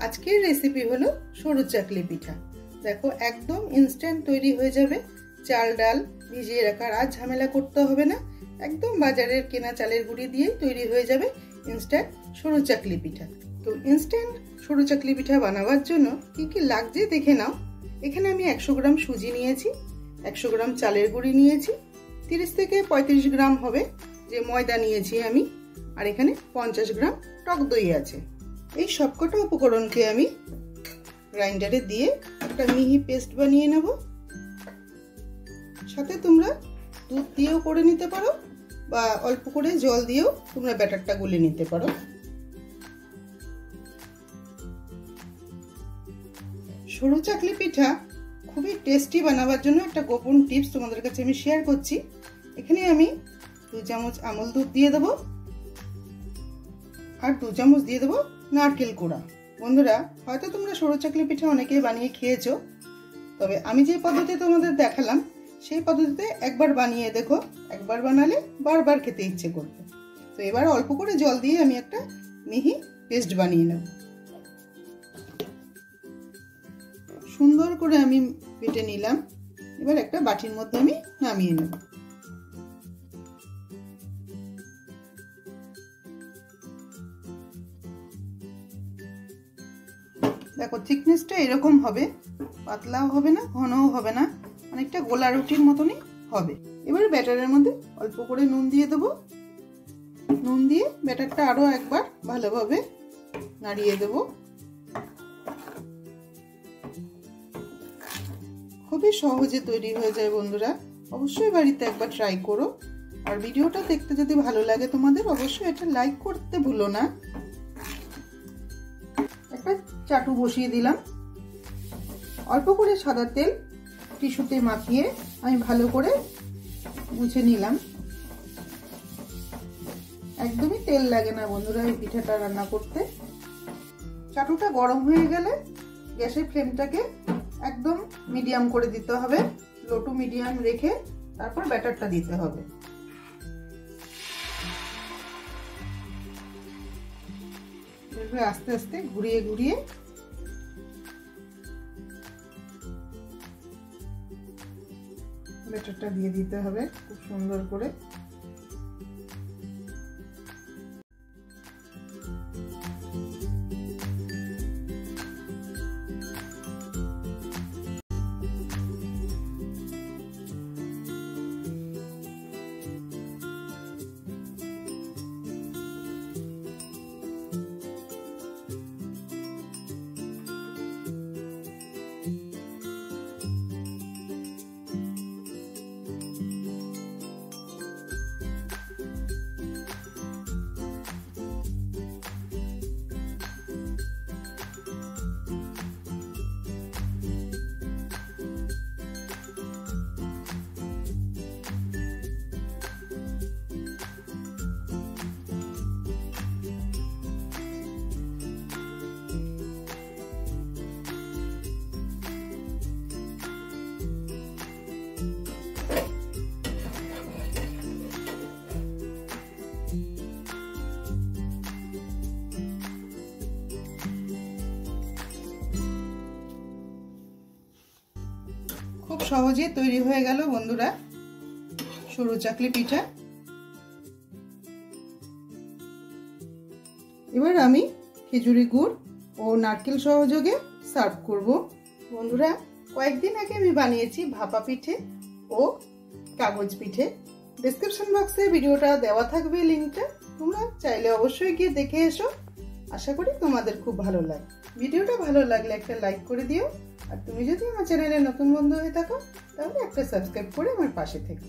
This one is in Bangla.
আজকের রেসিপি হলো সরু চাকলি পিঠা। দেখো একদম ইনস্ট্যান্ট তৈরি হয়ে যাবে। চাল ডাল ভিজিয়ে রাখার আর ঝামেলা করতে হবে না। একদম বাজারের কেনা চালের গুঁড়ি দিয়েই তৈরি হয়ে যাবে ইনস্ট্যান্ট সরু চাকলি পিঠা। তো ইনস্ট্যান্ট সরু চাকলি পিঠা বানাবার জন্য কি কি লাগছে দেখে নাও। এখানে আমি 100 গ্রাম সুজি নিয়েছি, 100 গ্রাম চালের গুঁড়ি নিয়েছি, 30 থেকে 35 গ্রাম হবে যে ময়দা নিয়েছি আমি, আর এখানে 50 গ্রাম টক দই আছে। এই সবকটা উপকরণকে আমি গ্রাইন্ডারে দিয়ে একটা মিহি পেস্ট বানিয়ে নেব। সাথে তোমরা দুধ দিয়েও করে নিতে পারো বা অল্প করে জল দিয়েও তোমরা ব্যাটারটা গুলে নিতে পারো। সরু চাকলি পিঠা খুবই টেস্টি বানাবার জন্য একটা গোপন টিপস তোমাদের কাছে আমি শেয়ার করছি। এখানে আমি 2 চামচ আমুল দুধ দিয়ে দেবো আর 2 চামচ দিয়ে দেবো নারকেল কোড়া। বন্ধুরা, হয়তো তোমরা সরু চাকলি পিঠা অনেকেই বানিয়ে খেয়েছো, তবে আমি যে পদ্ধতি তোমাদের দেখালাম সেই পদ্ধতিতে একবার বানিয়ে দেখো। একবার বানালে বারবার খেতে ইচ্ছে করবে। তো এবার অল্প করে জল দিয়ে আমি একটা মিহি পেস্ট বানিয়ে নেব। সুন্দর করে আমি বেটে নিলাম। এবার একটা বাটির মধ্যে আমি নামিয়ে নেব। দেখো থিকনেসটা এরকম হবে, পাতলাও হবে না ঘনও হবে না, অনেকটা গোলা রুটির মতনই হবে। এবার ব্যাটারের মধ্যে অল্প করে নুন দিয়ে দেবো। নুন দিয়ে ব্যাটারটা আরো একবার ভালোভাবে নাড়িয়ে দেব। খুবই সহজে তৈরি হয়ে যায় বন্ধুরা, অবশ্যই বাড়িতে একবার ট্রাই করো। আর ভিডিওটা দেখতে যদি ভালো লাগে তোমাদের, অবশ্যই এটা লাইক করতে ভুলো না। একটা চাটু বসিয়ে দিলাম। অল্প করে সাদা তেল টিস্যুতে মাখিয়ে আমি ভালো করে মুছে নিলাম। একদমই তেল লাগে না বন্ধুরা এই পিঠাটা রান্না করতে। চাটুটা গরম হয়ে গেলে গ্যাসের ফ্লেমটাকে একদম মিডিয়াম করে দিতে হবে। লো টু মিডিয়াম রেখে তারপর ব্যাটারটা দিতে হবে। আস্তে আস্তে ঘুরিয়ে ঘুরিয়ে ব্যাটারটা দিয়ে দিতে হবে খুব সুন্দর করে। খুব সহজে তৈরি হয়ে গেল বন্ধুরা সরু চাকলি পিঠা। এবার আমি খেজুরি গুড় ও নারকেল সহযোগে সার্ভ করব। বন্ধুরা, কয়েকদিন আগে আমি বানিয়েছি ভাপা পিঠে ও কাগজ পিঠে। ডেসক্রিপশন বক্সে ভিডিওটা দেওয়া থাকবে লিঙ্কটা, তোমরা চাইলে অবশ্যই গিয়ে দেখে এসো। আশা করি তোমাদের খুব ভালো লাগবে। ভিডিওটা ভালো লাগলে একটা লাইক করে দিও। আর তুমি যদি আমার চ্যানেলে নতুন বন্ধু হয়ে থাকো তাহলে একটা সাবস্ক্রাইব করে আমার পাশে থেকো।